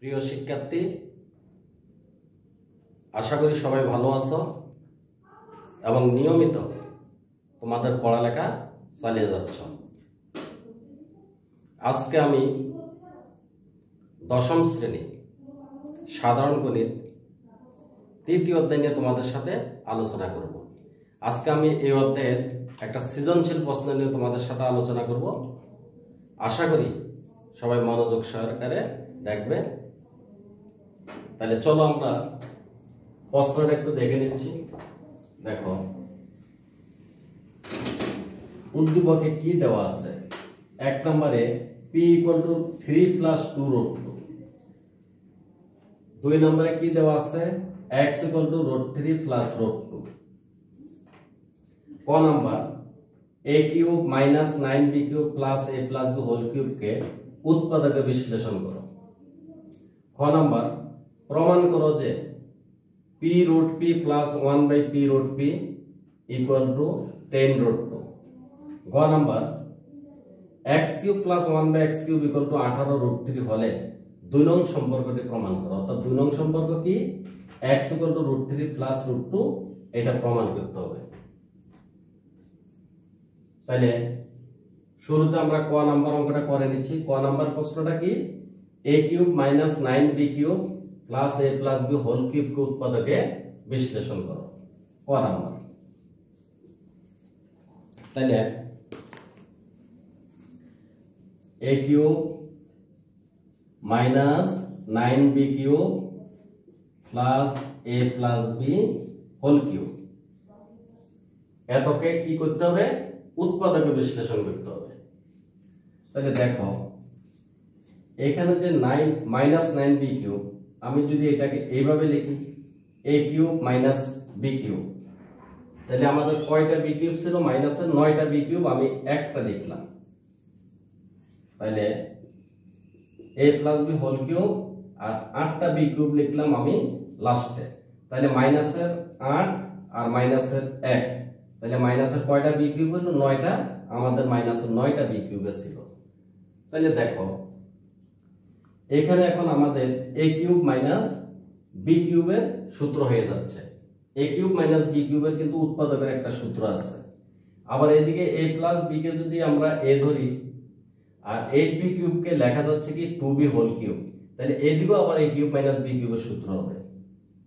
প্রিয় শিক্ষার্থী, আশা করি সবাই ভালো আছো এবং নিয়মিত তোমাদের পড়ালেখা চালিয়ে যাচ্ছ। আজকে আমি দশম শ্রেণী সাধারণ গণিত তৃতীয় অধ্যায় নিয়ে তোমাদের সাথে আলোচনা করব। আজকে আমি এই অধ্যায়ের একটা সৃজনশীল প্রশ্ন নিয়ে তোমাদের সাথে আলোচনা করব। আশা করি সবাই মনোযোগ সহকারে দেখবে। তাহলে চলো আমরা প্রশ্নটা একটু দেখে নিচ্ছি। দেখো, উদ্দীপকে কি দেওয়া আছে। এক নম্বরে p = 3 + 2 √2। দুই নম্বরে কি দেওয়া আছে, x = √3 + √2। ক number a³ - 9b³ + a + b whole cube কে উৎপাদকে বিশ্লেষণ করো। খ নাম্বার প্রমাণ করো যে p√p + 1/p√p = 10√2। গ নাম্বার x³ + 1/x³ = 18√3 হলে 2 নং সম্পর্কটি প্রমাণ করো। অর্থাৎ 2 নং সম্পর্ক কি, x = √3 + √2, এটা প্রমাণ করতে হবে। তাহলে শুরুতে আমরা ক নাম্বার অঙ্কটা করে নিচ্ছি। ক নাম্বার প্রশ্নটা কি, a³ - 9b³ + a + b whole cube কে উৎপাদকে বিশ্লেষণ করো। ক নাম্বার। তাহলে a³ - 9b³ + a + b whole cube, এতকে কি করতে হবে, উৎপাদকে বিশ্লেষণ করতে হবে। তাহলে দেখো এখানে যে 9-9b³, আমি যদি এটাকে এইভাবে লিখি a³ - b³, তাহলে আমাদের কয়টা b³ ছিল, মাইনাসের 9টা b³ আমি একটা লিখলাম। তাহলে a + b হোল কিউব আর 8টা b³ লিখলাম আমি লাস্টে। তাহলে মাইনাসের 8 আর মাইনাসের 1, তাহলে মাইনাসের কয়টা b³ হলো, 9টা। আমাদের মাইনাসের 9টা b³ ছিল। তাহলে দেখো এখানে এখন আমাদের a³ - b³ এর সূত্র হয়ে যাচ্ছে। a³ - b³ এর কিন্তু উৎপাদকের একটা সূত্র আছে। আবার এদিকে a + b কে যদি আমরা a ধরি আর 8b³ কে লেখা যাচ্ছে কি 2b হোল কিউব, তাহলে এদিকেও আবার a³ - b³ এর সূত্র হবে।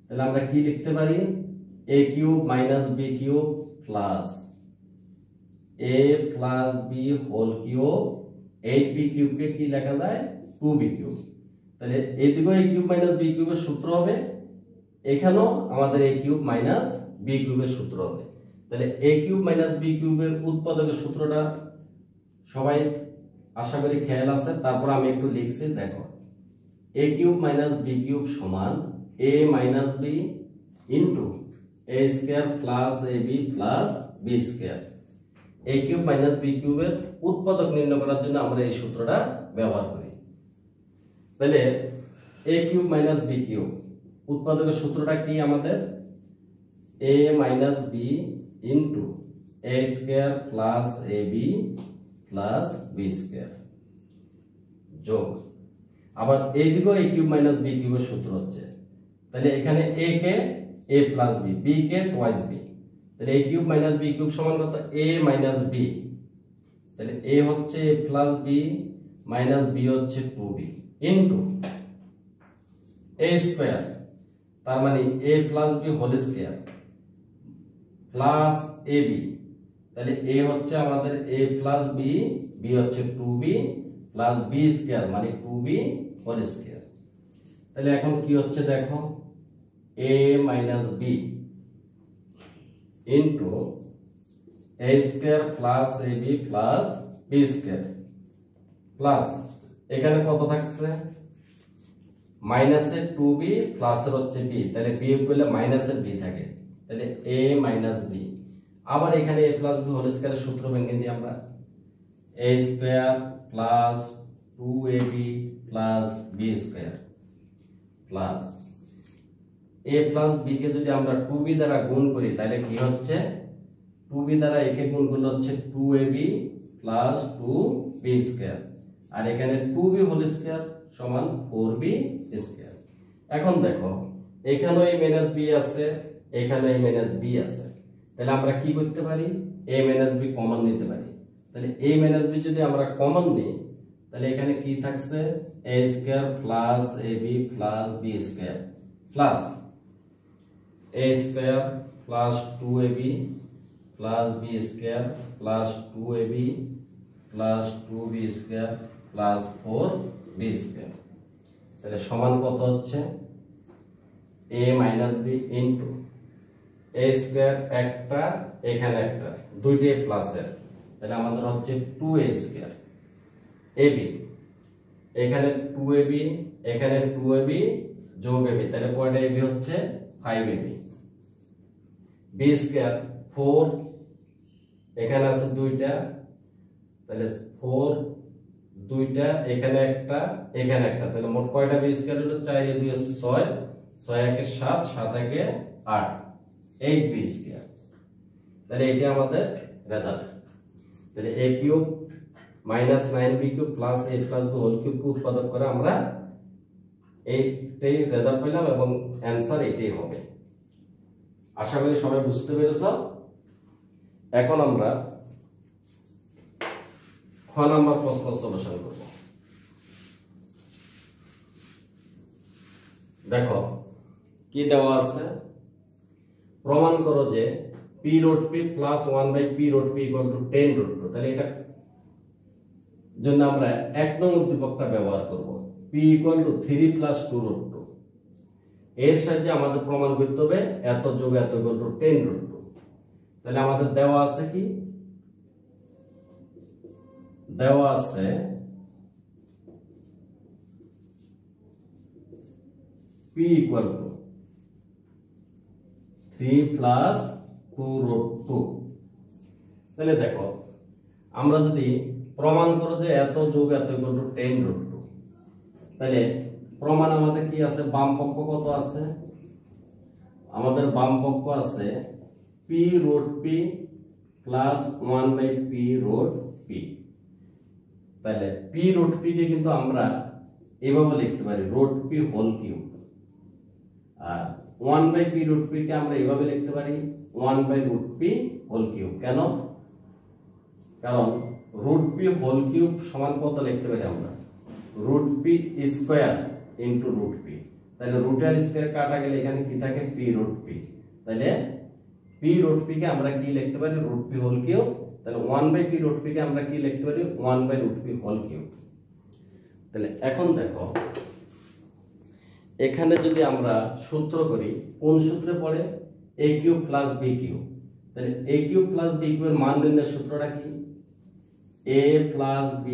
তাহলে আমরা কি লিখতে পারি, a³ - b³ plus a + b whole cube, 8b³ কে কি লেখা যায়, 2b³। তাহলে এদিকেও a³ - b³ এর সূত্র হবে, এখানেও আমাদের a³ - b³ এর সূত্র হবে। তাহলে a³ - b³ এর উৎপাদকের সূত্রটা সবাই আশা করি খেয়াল আছে। তারপর আমি একটু লিখছি, দেখো a³ - b³ সমান a - b into a² + ab + b²। a³ - b³ এর উৎপাদক নির্ণয় করার জন্য আমরা এই সূত্রটা ব্যবহার করি। তাহলে a³ - b³ উৎপাদকের সূত্রটা কি আমাদের, a - b into a² + ab + b² যোগ, আবার এইদিকেও a³ - b³ এর সূত্র হচ্ছে। তাহলে এখানে a K a + b, b K twice b। তাহলে a³ - b³ সমান কত, a - b। তাহলে a হচ্ছে a + b - b হচ্ছে 2b ইনটু a², তার মানে a + b whole square plus ab। তাহলে a হচ্ছে আমাদের a + b, b হচ্ছে 2b প্লাস b² মানে 2b হোল স্কয়ার। তাহলে এখন কি হচ্ছে দেখো, a - b into a² + ab + b² plus এখানে কত থাকছে, মাইনাসের 2b প্লাসের হচ্ছে b, তাহলে বিয়োগ করলে মাইনাসের b থাকে। তাহলে a - b, আবার এখানে a + b হোল স্কয়ারের সূত্র ভেঙে দিই আমরা, a² + 2ab + b² plus a + b কে যদি আমরা 2b দ্বারা গুণ করি তাহলে কি হচ্ছে, 2b দ্বারা একে গুণ করলে হচ্ছে 2ab + 2b², আর এখানে 2b হোল স্কয়ার সমান 4b স্কয়ার। এখন দেখো এখানেও a মাইনাস b আছে, এখানেও a মাইনাস b আছে, তাহলে আমরা কি করতে পারি, a মাইনাস b কমন নিতে পারি। তাহলে a মাইনাস b যদি আমরা কমন নিই তাহলে এখানে কি থাকছে, a square plus ab plus b square plus a square plus 2ab plus b square plus 2ab plus 2b square plus 4b square. তাহলে সমান কত হচ্ছে, a minus b into a square একটা, এখানে একটা, দুইটাই প্লাসের, তাহলে আমাদের হচ্ছে 2a স্কয়ার ab, এখানে 2ab, এখানে 2ab যোগ ab, তাহলে কয়টা ab হচ্ছে 5ab, b স্কয়ার 4, এখানে আছে দুইটা, তাহলে 4 দুইটা, এখানে একটা, এখানে একটা, তাহলে মোট কয়টা b স্কয়ার হলো, 4 এ 2 6, 6 একে 7, 7 একে 8, 8b স্কয়ার। তাহলে এটা আমাদের রেজাল্ট। তাহলে a cube minus 9b cube plus a plus b whole cube কে উৎপাদক করে আমরা এইটাই রেজাল্ট পেলাম এবং অ্যানসার এটাই হবে। আশা করি সবাই বুঝতে পেরেছ। এখন আমরা খ নাম্বার প্রশ্ন সলিউশন করব। দেখো কি দেওয়া আছে, প্রমাণ করো যে p root p plus 1/p root p equal to 10 root 2। তাহলে এটা জন্য আমরা এক নং উদ্দীপকটা ব্যবহার করব, p equal to 3 plus 2 root 2। এর সাহায্যে আমাদের প্রমাণ করতে হবে এত যোগ এত ইকুয়াল টু 10 রুট 2। তাহলে আমাদের দেওয়া আছে কি, দেওয়া আছে p equal to 3 plus 2 root 2। তাহলে দেখো আমরা যদি প্রমাণ করো যে এত যোগ এত ইকুয়াল টু 10 রুট 2, তাহলে প্রমাণ আমাদের কি আছে, বাম পক্ষ কত আছে, আমাদের বাম পক্ষ আছে p root p plus 1/p root p। তাহলে p রুট p কে কিন্তু আমরা এভাবে লিখতে পারি রুট p হোল কিউব, আর 1/p রুট p কে আমরা এভাবে লিখতে পারি 1/√p হোল কিউব। কেন, কারণ রুট p হোল কিউব সমান কত লিখতে পারি আমরা, root p square into root p। তাহলে রুটের স্কয়ার কাটা গেলে এখানে কি থাকে, p রুট p। তাহলে p রুট p কে আমরা কি লিখতে পারি, রুট p হোল কিউব। তাহলে 1/p রুট p কে আমরা কি লিখতে পারি, 1/√p হোল কিউব। তাহলে এখন দেখো এখানে যদি আমরা সূত্র করি, কোন সূত্রে পড়ে, a cube plus b cube. তাহলে a কিউব প্লাস b কিউবের মান নির্ণয়ের সূত্রটা কি, a plus b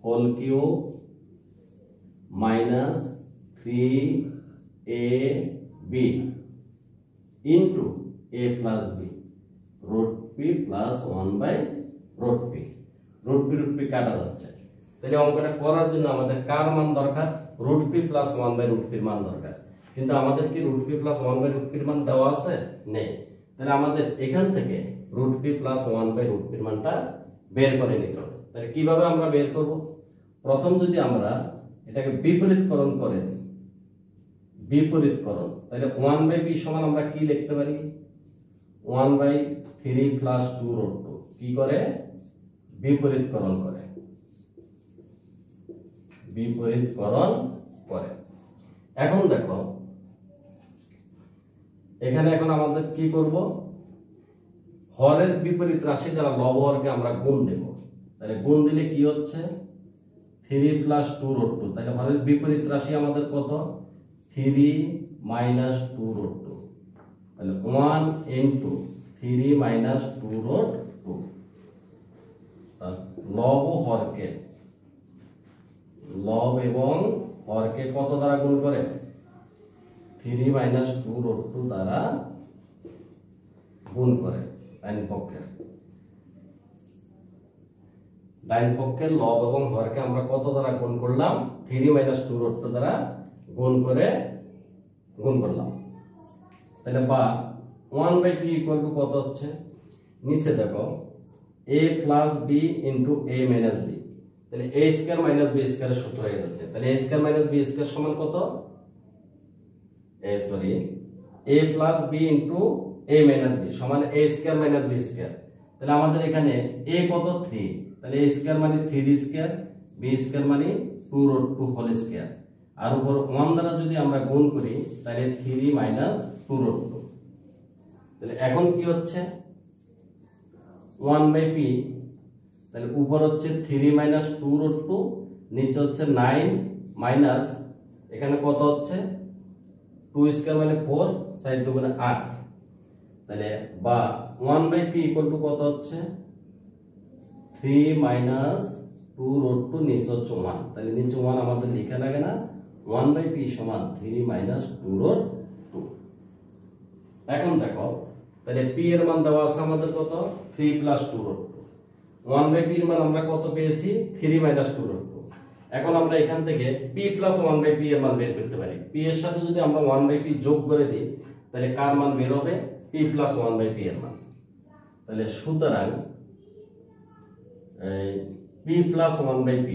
whole cube minus 3ab into a plus b root p plus 1/√p। Root p কাটা যাচ্ছে, তাহলে অঙ্কটা করার জন্য আমাদের কার মান দরকার, রুট p প্লাস 1/√p এর মান দরকার। কিন্তু আমাদের কি রুট p প্লাস 1/√p এর মান দেওয়া আছে, নেই। তাহলে আমাদের এখান থেকে রুট p প্লাস 1/√p এর মানটা বের করে নিতে হবে। তাহলে কিভাবে আমরা বের করব, প্রথম যদি আমরা এটাকে বিপরীতকরণ করে দিই, বিপরীতকরণ, তাহলে 1/p সমান আমরা কি লিখতে পারি, 1/3 প্লাস 2 রুট 2। কি করে, বিপরীতকরণ করে, বিপরীতকরণ করে। এখন দেখো এখানে এখন আমাদের কি করব, হরের বিপরীত রাশি যারা লব হরকে আমরা গুণ দেব। তাহলে গুণ দিলে কি হচ্ছে, 3 প্লাস 2 রুট 2। তাহলে হরের বিপরীত রাশি আমাদের কত, 3 মাইনাস 2 রুট 2। তাহলে 1 ইনটু 3 মাইনাস 2 রুট 2। লব ও হরকে, লব এবং হরকে কত দ্বারা গুণ করে, 3 মাইনাস 2 রুট 2 দ্বারা গুণ করে। ডাইন পক্ষের লব এবং হরকে আমরা কত দ্বারা গুণ করলাম, 3 মাইনাস 2 রুট 2 দ্বারা গুণ করে গুণ করলাম। তাহলে বা 1/p ইকুয়াল টু কত হচ্ছে, নিচে দেখো a plus b into a minus b। তো তাহলে a স্কয়ার মাইনাস b স্কয়ারের সূত্র হয়ে যাচ্ছে। তাহলে a square minus b square সমান কত? a plus b into a minus b সমান a square minus b square. তাহলে আমাদের এখানে a কত 3, তাহলে a স্কয়ার মানে 3 স্কয়ার, b স্কয়ার মানে 2√2 হোল স্কয়ার, আর উপর 1 দ্বারা যদি আমরা গুণ করি তাহলে 3 মাইনাস 2√2। তাহলে এখন কি হচ্ছে 1/p, তাহলে উপর হচ্ছে 3 মাইনাস 2√2, নিচে হচ্ছে 9 মাইনাস এখানে কত হচ্ছে 2 স্কয়ার মানে 4, 4 দুগুণে 8, তাহলে বা 1/p ইকুয়াল টু কত হচ্ছে 3 মাইনাস 2√2, নিচে হচ্ছে 1, তাহলে নিচে 1 আমাদের লেখা লাগে না, 1/p সমান 3 মাইনাস 2√2। এখন দেখো তাহলে p এর মান দেওয়া আছে আমাদের কত 3 প্লাস 2√2, 1/p এর মান আমরা কত পেয়েছি 3 মাইনাস 2√2। এখন আমরা এখান থেকে p প্লাস 1/p এর মান বের করতে পারি। p এর সাথে যদি আমরা 1/p যোগ করে দিই তাহলে কার মান বের হবে p প্লাস 1/p এর মান। তাহলে সুতরাং p প্লাস 1/p,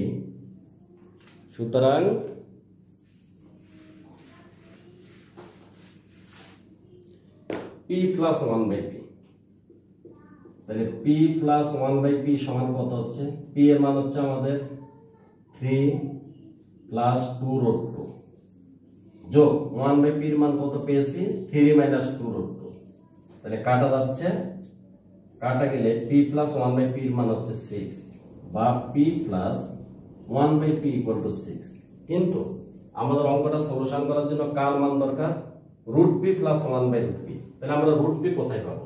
সুতরাং p প্লাস 1/p, তাহলে p প্লাস 1/p সমান কত হচ্ছে, p এর মান হচ্ছে আমাদের 3 প্লাস 2√2 যোগ 1/p এর মান কত পেয়েছি 3 মাইনাস 2√2, তাহলে কাটা যাচ্ছে, কাটা গেলে p প্লাস 1/p এর মান হচ্ছে 6 বা p plus 1/p equal to 6। কিন্তু আমাদের অঙ্কটা সলিউশন করার জন্য কার মান দরকার √p প্লাস 1/√p। তাহলে আমরা √p কোথায় পাবো?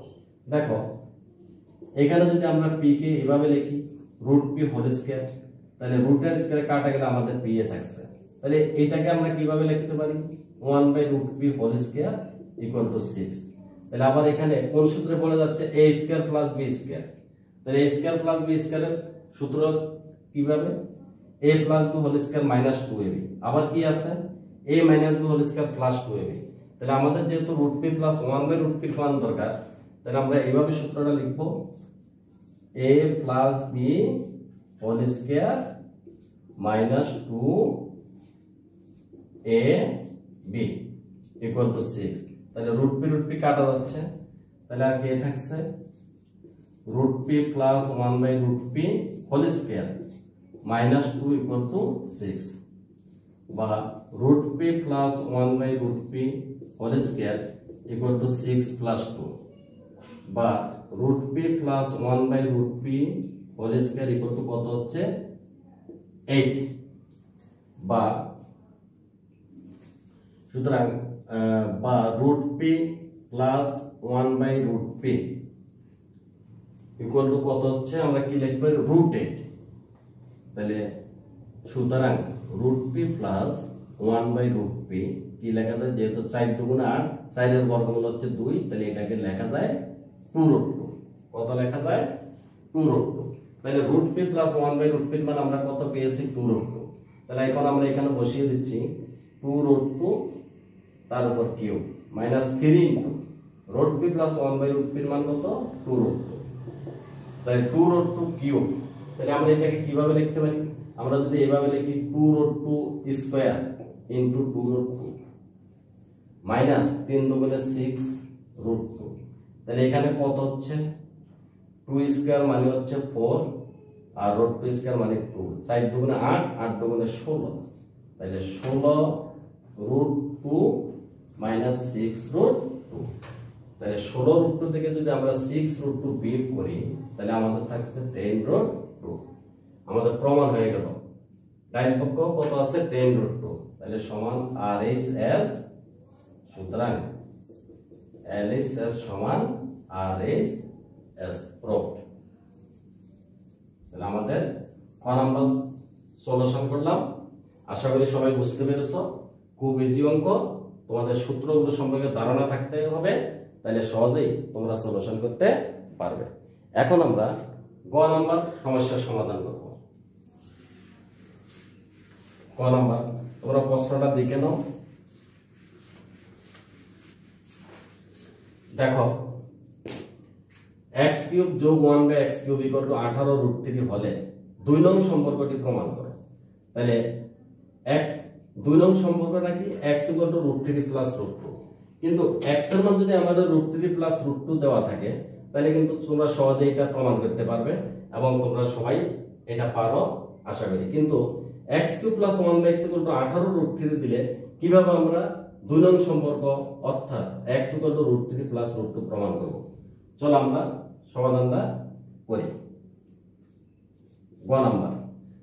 দেখো এখানে যদি আমরা p কে এভাবে লিখি √p হোল স্কয়ার, তাহলে রুটের স্কয়ার কাটা গেলে আমাদের p এ থাকছে, তাহলে এটাকে আমরা কিভাবে লিখতে পারি 1/√p whole square equal to 6। তাহলে আবার এখানে কোন সূত্রে বলে যাচ্ছে a square plus b square, তাহলে a স্কয়ার প্লাস b স্কয়ারের সূত্র কিভাবে a plus b whole square minus 2ab, আবার কি আছে a minus b whole square plus 2ab। তাহলে আমাদের যেহেতু √p প্লাস 1/√p মান দরকার, তাহলে আমরা এইভাবে সূত্রটা লিখব a plus b whole square minus 2ab equal to 6। তাহলে √p কাটা যাচ্ছে, তাহলে আর কি থাকছে √p plus 1/√p whole square minus 2 equal to 6, বা √p plus 1/√p whole square equal to 6 plus 2, বা √p plus 1/√p whole square equal to কত হচ্ছে 8, বা সুতরাং বা √p plus 1/√p equal to কত হচ্ছে আমরা কি লিখব √8। তাহলে সুতরাং √p প্লাস 1/√p কি লেখা যায়, যেহেতু 4 দুগুণে 8, 4 এর বর্গমূল হচ্ছে 2, তাহলে এটাকে লেখা যায় 2√2। কত লেখা যায় 2√2। তাহলে √p প্লাস 1/√p এর মান আমরা কত পেয়েছি 2√2। তাহলে এখন আমরা এখানে বসিয়ে দিচ্ছি 2√2 তার উপর cube minus 3 into √p plus 1/√p এর মান কত 2√2, তাহলে 2√2 কিউব। তাহলে আমরা এটাকে কিভাবে লিখতে পারি, আমরা যদি এভাবে লিখি 2√2 স্কয়ার ইনটু 2√2 মাইনাস 3 দুগুণে 6√2, তাহলে এখানে কত হচ্ছে 2 স্কয়ার মানে হচ্ছে 4 আর √2 স্কয়ার মানে 2, 4 দুগুণে 8, 8 দুগুণে 16, তাহলে 16√2 মাইনাস 6√2, তাহলে 16√2 থেকে যদি আমরা 6√2 বিয়োগ করি তাহলে আমাদের থাকছে 10√2। আমাদের প্রমাণ হয়ে গেল ডান পক্ষ কত আছে 10√2, তাহলে সমান RHS। সুতরাং LHS সমান RHS প্রুফড। তাহলে আমাদের ক নাম্বার সলিউশন করলাম। আশা করি সবাই বুঝতে পেরেছো, খুব ইজি অঙ্ক, তোমাদের সূত্রগুলো সম্পর্কে ধারণা থাকতে হবে, তাহলে সহজেই তোমরা সলিউশন করতে পারবে। এখন আমরা গ নাম্বার সমস্যার সমাধান করব। ক নাম্বার তোমরা প্রশ্নটা দেখে নাও। দেখো x³ যোগ 1/x³ = 18√3 হলে 2 নং সম্পর্কটি প্রমাণ করো। তাহলে x 2 নং সম্পর্কটা কি x = √3 + √2, কিন্তু x এর মান যদি আমাদের √3 + √2 দেওয়া থাকে তাহলে কিন্তু তোমরা সহজেই এটা প্রমাণ করতে পারবে এবং তোমরা সবাই এটা পারো আশা করি। কিন্তু x³ + 1/x = 18 √3 দিলে কিভাবে আমরা 2 নং সম্পর্ক অর্থাৎ x = √3 + √2 প্রমাণ করব? চলো আমরা সমাধানটা করি। গ নাম্বার।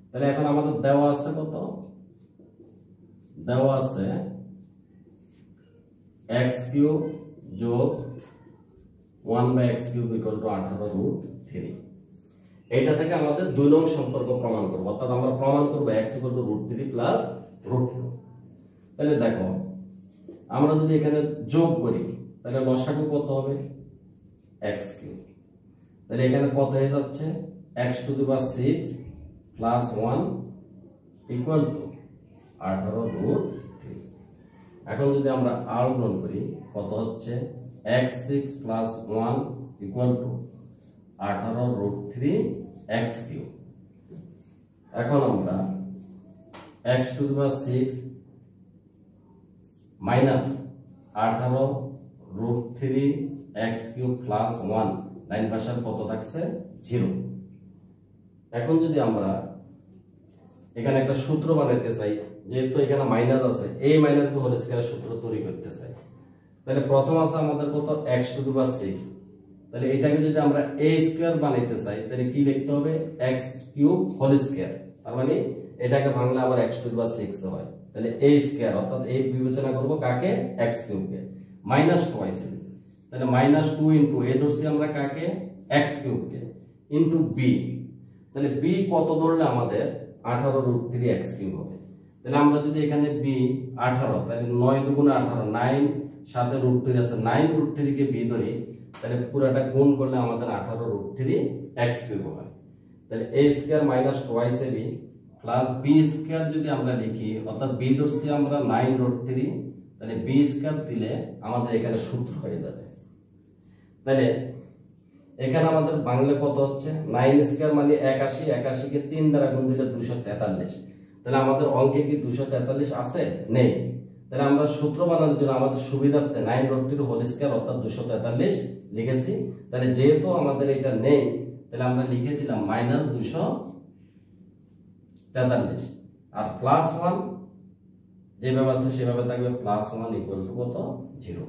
তাহলে এখন আমাদের দেওয়া আছে কত? দেওয়া আছে x³ + 1/x³ = 18 √3। এটা থেকে আমাদের 2 নং সম্পর্ক প্রমাণ করব, অর্থাৎ আমরা প্রমাণ করব x = √3 + √2। তাহলে দেখো আমরা যদি এখানে যোগ করি তাহলে লসাগু কত হবে? x³। তাহলে এখানে কত হয়ে যাচ্ছে? x⁻6 + 1 = 18 √3। এখন যদি আমরা আর গুণ করি কত হচ্ছে? x6 + 1 = 18 √3 x³। এখন আমরা x⁻6 - 18 √3 x³ + 1 লাইন পাশে কত থাকছে? 0। এখন যদি আমরা এখানে একটা সূত্র বানাইতে চাই, যেহেতু এখানে মাইনাস আছে, a - b হোল স্কয়ার সূত্র তৈরি করতে চাই, তাহলে প্রথম আছে আমাদের কত? x⁻6। তাহলে এটাকে যদি আমরা a² বানাইতে চাই তাহলে কি লিখতে হবে? x³ whole square. তার মানে এটাকে ভাঙলে আবার x⁻6 হয়। তাহলে a² অর্থাৎ a বিবেচনা করব কাকে? x³ কে। -2 আছে, তাহলে -2 ইনটু a ধরছি আমরা কাকে? x³ কে, ইনটু b। তাহলে b কত ধরলে আমাদের 18 √3 x³ হবে। তাহলে আমরা যদি এখানে b 18, তাহলে 9 × 18 9, সাথে √3 আছে, 9 √3 কে b ধরি, তাহলে পুরোটা গুণ করলে আমাদের 18 √3 x³ হয়। তাহলে a² - 2ab প্লাস b² যদি আমরা লিখি, অর্থাৎ b ধরছি আমরা 9 √3, তাহলে b² দিলে আমাদের এখানে সূত্র হয়ে যাবে। তাহলে এখানে আমাদের বাংলা কত হচ্ছে? 9² মানে 81, 81 কে 3 দ্বারা গুণ দিলে 243। তাহলে আমাদের অঙ্কে কি 243 আছে? নেই। তাহলে আমরা সূত্র বানানোর জন্য আমাদের সুবিধার্থে 9 √3 হোল স্কয়ার অর্থাৎ 243 লিখেছি। তাহলে যেহেতু আমাদের এটা নেই তাহলে আমরা লিখে দিলাম -243 আর +1 যেভাবে আছে সেভাবে থাকবে, +1 = কত? 0।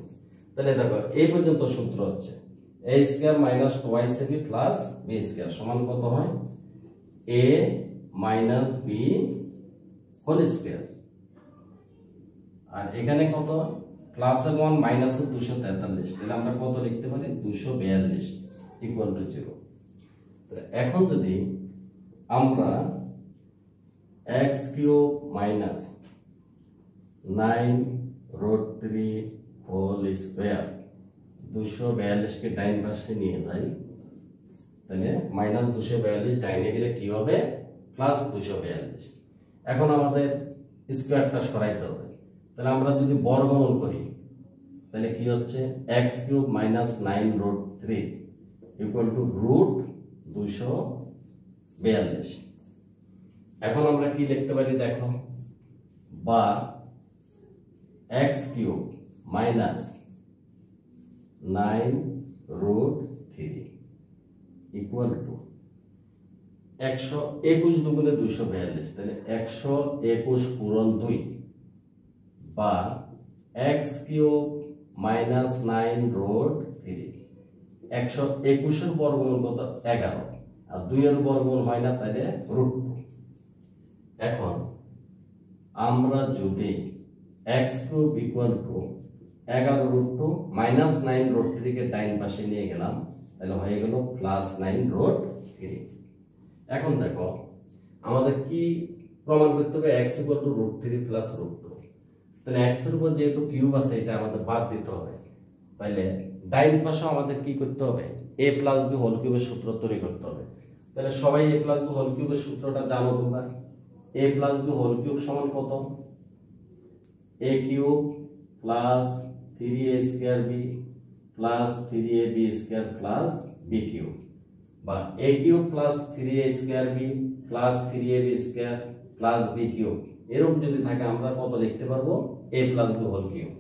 তাহলে দেখো এই পর্যন্ত সূত্র হচ্ছে a² - 2ab প্লাস b² সমান কত হয়? a - b whole square. আর এখানে কত? +1 - 243। তাহলে আমরা কত লিখতে পারি? 242 = 0। এখন যদি আমরা x³ - 9 √3 হোল স্কয়ার 242 কে ডাইন পাশে নিয়ে যাই, তাহলে -242 ডাইনে গেলে কি হবে? +242। এখন আমাদের স্কয়ারটা সরাইতে হবে। তাহলে আমরা যদি বর্গমূল করি তাহলে কি হচ্ছে? x³ - 9 √3 = √242। এখন আমরা কি লিখতে পারি দেখো? বা x³ - 9 √3 = 121 দুগুণে 242, তাহলে 121 পূরণ 2 বা x³ - 9 √3। 121 এর বর্গমূল কত? 11, আর 2 এর বর্গমূল হয় না, তাহলে √2। এখন আমরা যদি x³ = 11 √2 -9 √3 কে ডাইন পাশে নিয়ে গেলাম, তাহলে হয়ে গেল +9 √3। এখন দেখো আমাদের কি প্রমাণ করতে হবে? x = √3 + √2। তাহলে x এর উপর যেহেতু কিউব আছে এটা আমাদের বাদ দিতে হবে। তাহলে ডাইন পাশে আমাদের কি করতে হবে? a + b হোল কিউবের সূত্র তৈরি করতে হবে। তাহলে সবাই a + b হোল কিউবের সূত্রটা জানো তোমরা। a + b হোল কিউব সমান কত? a³ + 3a² b + 3ab² + b³ বা a³ + 3a² b plus 3ab square plus b cube এরকম যদি থাকে আমরা কত লিখতে পারবো a plus b whole cube.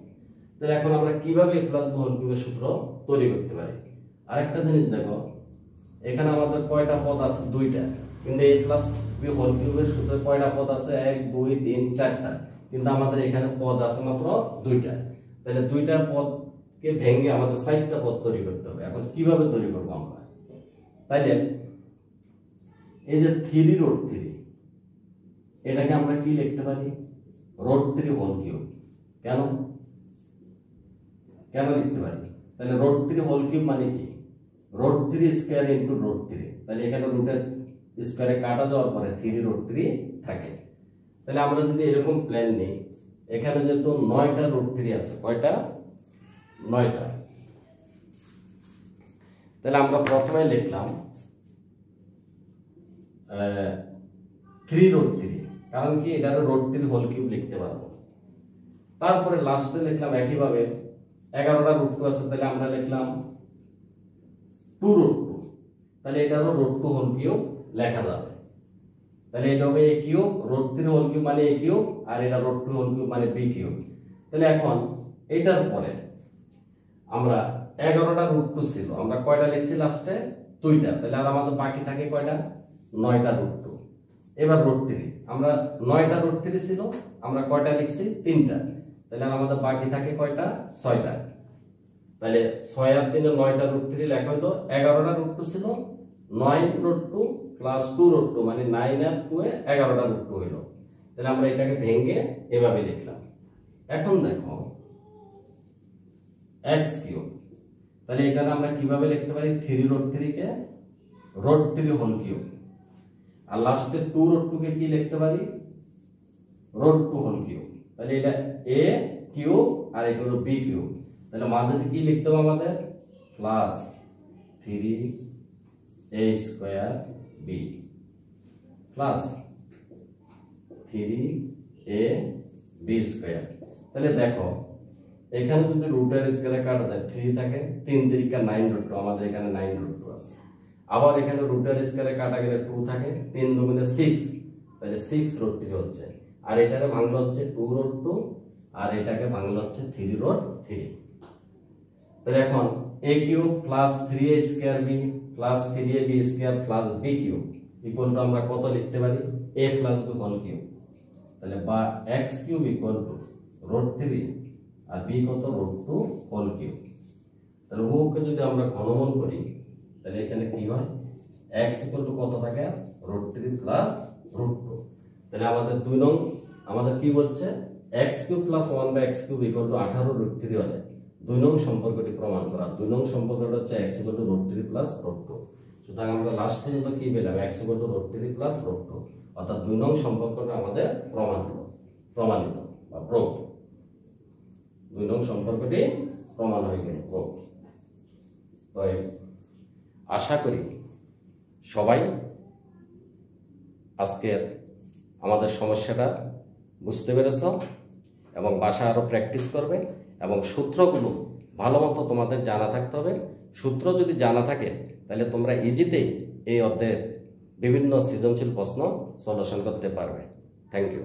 তাহলে এখন আমরা কিভাবে a প্লাস b হোল কিউবের সূত্র তৈরি করতে পারি? আরেকটা জিনিস দেখো, এখানে আমাদের কয়টা পদ আছে? দুইটা। কিন্তু a প্লাস b হোল কিউবের সূত্রে কয়টা পদ আছে? 1 2 3 4টা, কিন্তু আমাদের এখানে পদ আছে মাত্র দুইটা। তাহলে দুইটা পদকে ভেঙে আমাদের 4টা পদ তৈরি করতে হবে। এখন কিভাবে তৈরি করব আমরা? তাইলে এই যে 3√3 এটাকে আমরা কি লিখতে পারি? √3 হোল কিউব। কেন কেন লিখতে পারি? তাহলে √3 হোল কিউব মানে কি? √3 স্কয়ার ইনটু √3। তাহলে এখানে রুটের স্কয়ারে কাটা যাওয়ার পরে 3√3 থাকে। তাহলে আমরা যদি এরকম প্ল্যান নেই, এখানে যেহেতু 9টা √3 আছে, কয়টা? 9টা। তাহলে আমরা প্রথমে লিখলাম 3√3, কারণ কি এটা √3 হোল কিউব লিখতে পারবো। তারপরে লাস্টে লিখলাম একইভাবে 11টা √2 আছে, তাহলে আমরা লিখলাম 2√2। তাহলে এটা √2 হোল কিউব লেখা যাবে। তাহলে এটা হবে a কিউব, √3 হোল কিউব মানে a কিউব, আর এটা √2 হোল কিউব মানে b কিউব। তাহলে এখন এটার পরে আমরা 11টা √2 ছিল, আমরা কয়টা লিখছি লাস্টে? 2টা। তাহলে আর আমাদের বাকি থাকে কয়টা? 9টা √2। এবার √3 আমরা 9টা √3 ছিল, আমরা কয়টা লিখছি? 3টা। তাহলে আমাদের বাকি থাকে কয়টা? 6টা। তাহলে 6 আর 3 9টা √3 লেখা হলো। 11টা √2 ছিল, 9√2 প্লাস 2√2 মানে 9 আর 2 এ 11টা √2 হলো। তাহলে আমরা এটাকে ভেঙে এভাবে লিখলাম। এখন দেখো x কিউব, তাহলে এটা আমরা কিভাবে লিখতে পারি? 3√3 কে √3 হোল কিউব, আর লাস্টে 2√2 কে কি লিখতে পারি? √2 হোল কিউব। তাহলে এটা a কিউব আর এটা হলো b কিউব। তাহলে মাঝে কি লিখতে হবে আমাদের? Plus 3a square b plus 3ab square. তাহলে দেখো এখানে যদি রুটের স্কয়ারে কাটা যায় 3 থাকে, 3 3 9√2, আমাদের এখানে 9√2 আছে। আবার এখানে রুটের স্কয়ারে কাটা গেলে 2 থাকে, 3 2 6, তাহলে 6√3 হচ্ছে। আর এটাকে ভাঙলে হচ্ছে 2√2, আর এটাকে ভাঙলে হচ্ছে 3√3। তাহলে এখন a cube plus 3a square b plus 3ab square plus b cube equal to আমরা কত লিখতে পারি? a plus b whole cube. তাহলে বা x কিউব ইকুয়াল টু √3 আর b কত? √2 হোল কিউব। তাহলে উভয়কে যদি আমরা ঘনমূল করি তাহলে এখানে কি হয়? x ইকুয়াল টু কত থাকে? √3 প্লাস √2। তাহলে আমাদের 2 নং আমাদের কি বলছে? x cube plus 1/x cube equal two 18√3 হলে 2 নং সম্পর্কটি প্রমাণ করা। 2 নং সম্পর্কটা হচ্ছে x ইকুয়াল টু √3 প্লাস √2। সুতরাং আমরা লাস্ট পর্যন্ত কি পেলাম? x ইকুয়াল টু √3 প্লাস √2, অর্থাৎ 2 নং সম্পর্কটা আমাদের প্রমাণিত বা প্রুফ। 2 নং সম্পর্কটি প্রমাণ হয়ে গেল, প্রুফ। তো আশা করি সবাই আজকের আমাদের সমস্যাটা বুঝতে পেরেছ এবং বাসা আরো প্র্যাকটিস করবে এবং সূত্রগুলো ভালো মতো তোমাদের জানা থাকতে হবে। সূত্র যদি জানা থাকে তাহলে তোমরা ইজিতেই এই অধ্যায়ের বিভিন্ন সৃজনশীল প্রশ্ন সলিউশন করতে পারবে। Thank you.